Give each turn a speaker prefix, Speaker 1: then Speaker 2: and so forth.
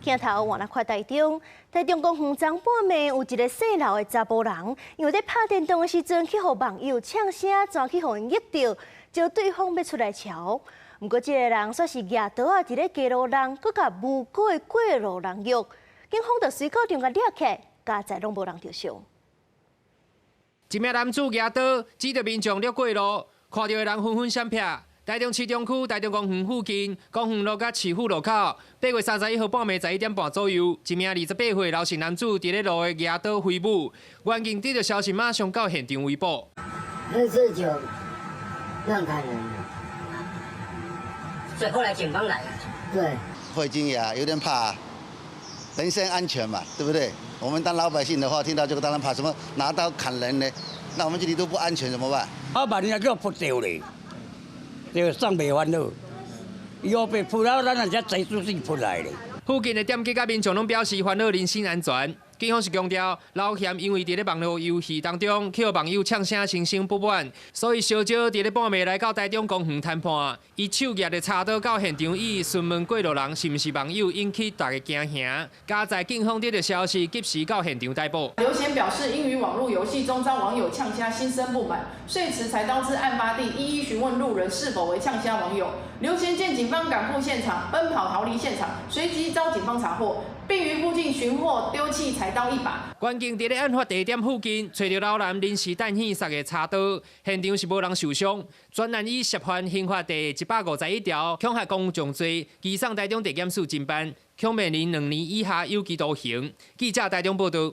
Speaker 1: 镜头换来看台中公园中半暝有一个姓刘的查甫人，因为在拍电动的时阵去互网友呛声，转去互因逆到，招对方要出来瞧。不过这个人却是举刀啊，伫咧街路人，佮甲无辜的过路人虐，警方就随口将他抓起来，加在拢无人着伤。
Speaker 2: 一名男子举刀指着民众掠过路，看到的人纷纷闪避。台中市中区台中公园附近，公园路甲市府路口，8月31号半暝11点半左右，一名28岁刘姓男子伫咧路的举刀挥舞，远警得到消息，马上到现场围捕。
Speaker 3: 那这就乱砍人了，
Speaker 4: 所以后来警方来了。
Speaker 3: 对，
Speaker 5: 会惊讶，有点怕，人身安全嘛，对不对？我们当老百姓的话，听到这个当然怕，什么拿刀砍人呢？那我们这里都不安全，怎么办？
Speaker 6: 把人家叫扑掉嘞。就上袂完咯，以后被扑了，咱人家贼出去扑来咧。
Speaker 2: 附近的店家甲民众拢表示烦恼人身安全。警方是强调，老嫌因为伫咧网络游戏当中去互网友呛声心生不满，所以小招伫咧半暝来到台中公园谈判。伊手举着叉刀到现场，以询问过路人是毋是网友，引起大家惊吓。加在警方得到消息，及时到现场逮捕。
Speaker 7: 刘贤表示，因于网络游戏中遭网友呛虾，心生不满，遂持柴刀至案发地，一一询问路人是否为呛虾网友。刘贤见警方赶赴现场，奔跑逃离现场，随即遭警方查获，并于附近寻获丢弃柴刀1把。
Speaker 2: 关警伫咧案发地点附近，找到老男临时弹现杀的叉刀，现场是无人受伤。专案以涉犯刑法第151条恐吓公众罪，移送台中地检署侦办，恐面临2年以下有期徒刑。记者台中报道。